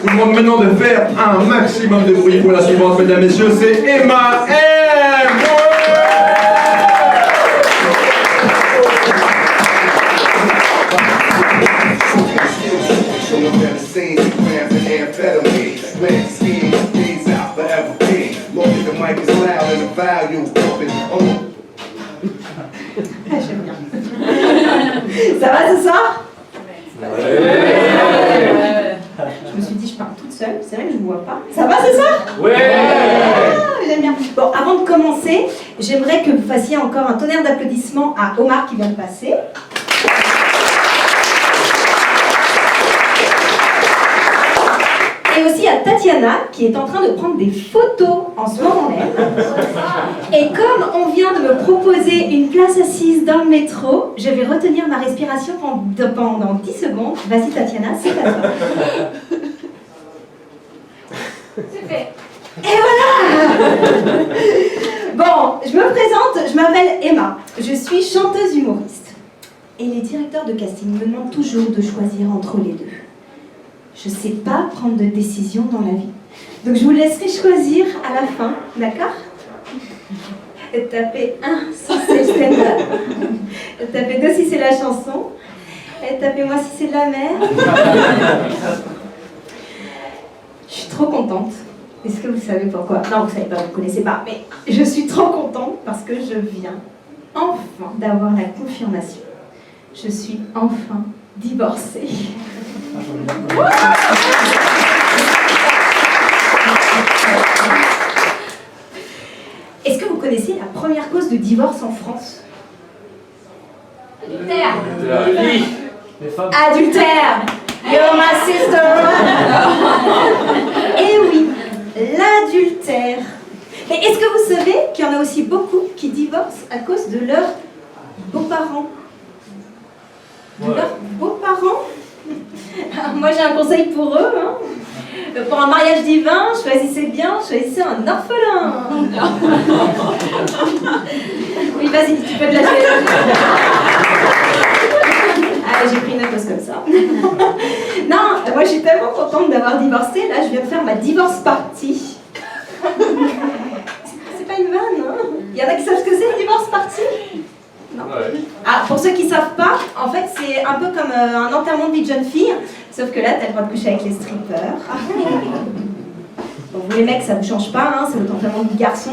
vous demande maintenant de faire un maximum de bruit pour la suivante, mesdames, messieurs, c'est Emma M. J'aime bien. Ça va ce soir? Je me suis dit, je parle toute seule, c'est vrai que je ne vous vois pas. Ça va ce soir? J'aime bien. Bon, avant de commencer, j'aimerais que vous fassiez encore un tonnerre d'applaudissements à Omar qui vient de passer. Et aussi à Tatiana qui est en train de prendre des photos en ce moment même. Et comme on vient de me proposer une place assise dans le métro, je vais retenir ma respiration pendant 10 secondes. Vas-y Tatiana, c'est à toi. C'est fait. Et voilà. Bon, je me présente, je m'appelle Emma. Je suis chanteuse humoriste. Et les directeurs de casting me demandent toujours de choisir entre les deux. Je ne sais pas prendre de décision dans la vie. Donc je vous laisserai choisir à la fin, d'accord? Et tapez 1 si c'est le stand-up. Et tapez 2 si c'est la chanson. Et tapez-moi si c'est de la mer. Je suis trop contente. Est-ce que vous savez pourquoi? Non, vous ne savez pas, vous ne connaissez pas. Mais je suis trop contente parce que je viens enfin d'avoir la confirmation. Je suis enfin divorcée. Est-ce que vous connaissez la première cause de divorce en France? Adultère. Adultère. You're my sister. Eh oui, l'adultère. Mais est-ce que vous savez qu'il y en a aussi beaucoup qui divorcent à cause de leurs beaux-parents? De leurs beaux-parents? Moi j'ai un conseil pour eux. Hein. Pour un mariage divin, choisissez bien, choisissez un orphelin. Oui, vas-y, tu peux te lâcher. Allez, j'ai pris une pause comme ça. Non, moi je suis tellement contente d'avoir divorcé. Là, je viens de faire ma divorce party. C'est pas une vanne, hein? Il y en a qui savent ce que c'est, une divorce party? Non. Ouais. Ah, pour ceux qui ne savent pas, en fait, c'est un peu comme un enterrement de vie de jeune fille, sauf que là, tu as le droit de coucher avec les strippers. Bon, vous les mecs, ça ne vous change pas, hein, c'est votre enterrement de vie de garçon.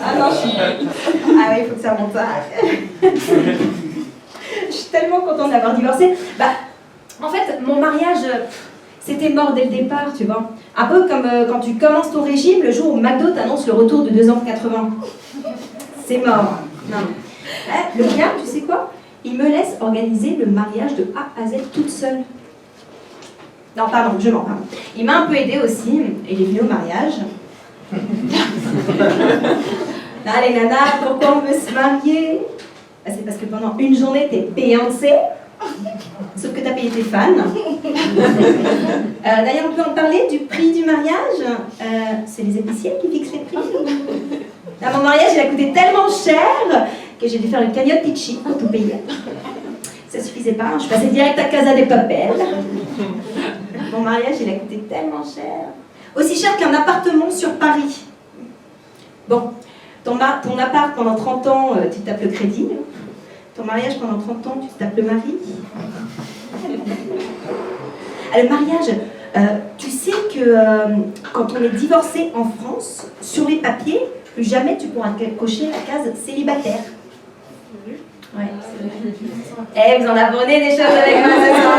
Ah non, je suis... Ah oui, il faut que ça monte. Je suis tellement contente d'avoir divorcé. Bah, en fait, mon mariage, c'était mort dès le départ, tu vois. Un peu comme quand tu commences ton régime, le jour où McDo t'annonce le retour de 2 ans 80. C'est mort. Non. Le gars, tu sais quoi? Il me laisse organiser le mariage de A à Z toute seule. Non, pardon, je mens, pardon. Il m'a un peu aidé aussi, il est venu au mariage. Non, les nanas, pourquoi on veut se marier? C'est parce que pendant une journée, t'es Beyoncé, sauf que t'as payé tes fans. D'ailleurs, on peut en parler du prix du mariage. C'est les épiciers qui fixent les prix. Là, mon mariage, il a coûté tellement cher que j'ai dû faire une cagnotte Litchi pour tout payer. Ça suffisait pas, je passais direct à Casa des Papel. Mon mariage, il a coûté tellement cher. Aussi cher qu'un appartement sur Paris. Bon, ton appart pendant 30 ans, tu tapes le crédit. Ton mariage pendant 30 ans, tu te tapes le mari. Le mariage, tu sais que quand on est divorcé en France, sur les papiers, plus jamais tu pourras cocher la case célibataire. Ouais, c'est vrai. Eh, vous en apprenez des choses avec moi ce soir.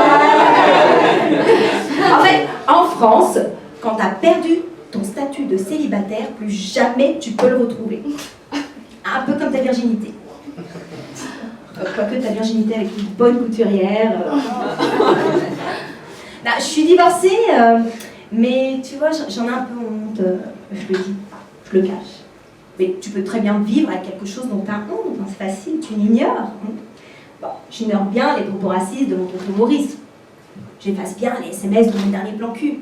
En fait, en France, quand tu as perdu ton statut de célibataire, plus jamais tu peux le retrouver. Un peu comme ta virginité. Quoique ta virginité avec une bonne couturière. Non, je suis divorcée, mais tu vois, j'en ai un peu honte. Je le dis, je le cache. Mais tu peux très bien vivre avec quelque chose dont tu as honte, c'est facile, tu l'ignores. Bon, j'ignore bien les propos racistes de mon tonton Maurice. J'efface bien les SMS de mon dernier plan cul.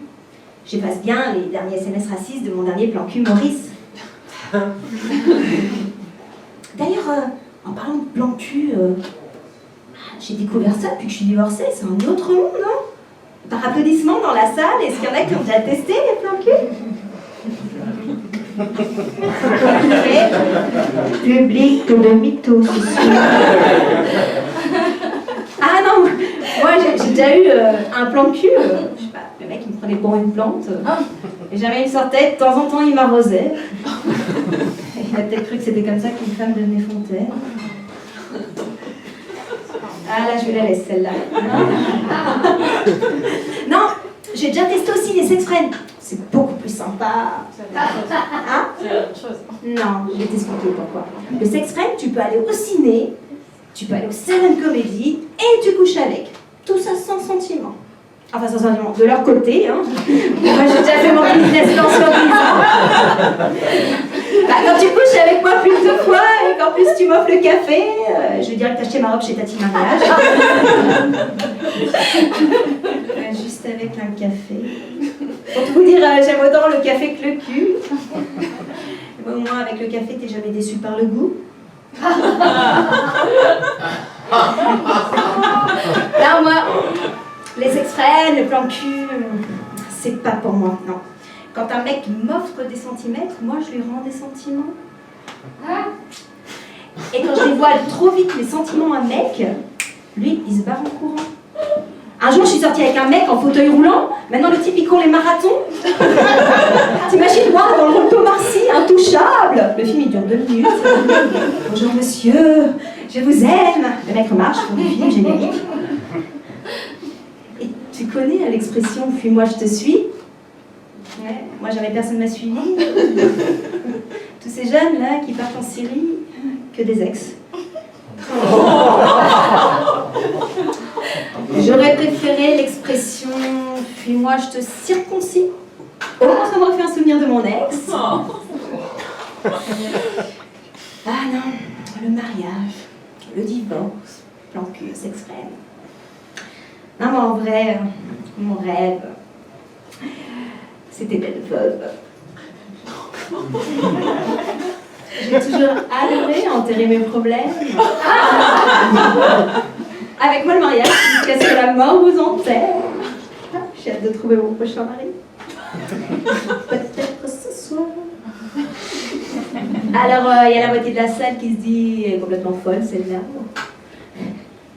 J'efface bien les derniers SMS racistes de mon dernier plan cul Maurice. D'ailleurs, en parlant de plan cul, j'ai découvert ça depuis que je suis divorcée, c'est un autre monde, hein? Par applaudissement dans la salle, est-ce qu'il y en a qui ont déjà testé les plans cul? Public de mythos. Ah non, moi j'ai déjà eu un plan de cul, je sais pas, le mec il me prenait pour une plante, et jamais il sortait, de temps en temps il m'arrosait. Il a peut-être cru que c'était comme ça qu'une femme devenait fontaine. Ah là, je la laisse celle-là. Non, j'ai déjà testé aussi les sex friends. C'est beaucoup plus sympa. Hein? C'est autre chose. Non, je vais t'expliquer pourquoi. Le sex friend, tu peux aller au ciné, tu peux aller au salon de comédie et tu couches avec. Tout ça sans sentiment. Enfin, sans sentiment, de leur côté. Hein. Moi, j'ai déjà fait mon business plan sur 10 ans. Bah, quand tu couches avec moi plus de 2 fois et qu'en plus tu m'offres le café, je dirais que t'as acheté ma robe chez Tati Mariage. Juste avec un café. Pour tout vous dire, j'aime autant le café que le cul. Au moins, avec le café, t'es jamais déçu par le goût. Là, moi, les extraits, le plan cul, c'est pas pour moi, non. Quand un mec m'offre des centimètres, moi je lui rends des sentiments. Et quand je dévoile trop vite mes sentiments à un mec, lui, il se barre en courant. Un jour, je suis sortie avec un mec en fauteuil roulant. Maintenant, le type, il court les marathons. T'imagines, moi, dans le rôle d'Omar Sy, intouchable. Le film, il dure 2 minutes. Bonjour, monsieur, je vous aime. Le mec remarche, le film générique. Et tu connais l'expression « fuis-moi, je te suis ». Ouais, moi, jamais personne m'a suivi. Tous ces jeunes-là qui partent en Syrie, que des ex. J'aurais préféré l'expression « fuis-moi, je te circoncis ». Au moins, ça m'aurait fait un souvenir de mon ex. Ah non, le mariage, le divorce, plan cul, sex friend. Non, mais en vrai, mon rêve, c'était d'être veuve. J'ai toujours adoré enterrer mes problèmes. Avec moi, le mariage, jusqu'à ce que la mort vous enterre. J'ai hâte de trouver mon prochain mari. Peut-être ce soir. Alors, il y a la moitié de la salle qui se dit complètement folle, celle-là.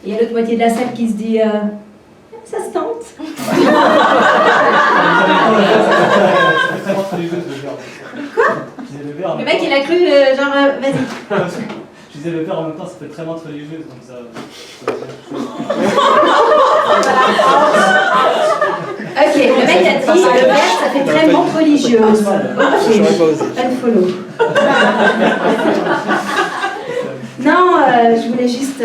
Il y a l'autre moitié de la salle qui se dit ça se tente. Quoi? Le mec, il a cru, genre, vas-y. Je disais le verre en même temps, ça fait très menthe religieuse, donc ça... Ok, le mec a dit, le verre, ça fait très menthe religieuse. Ok, unfollow. Non, je voulais juste...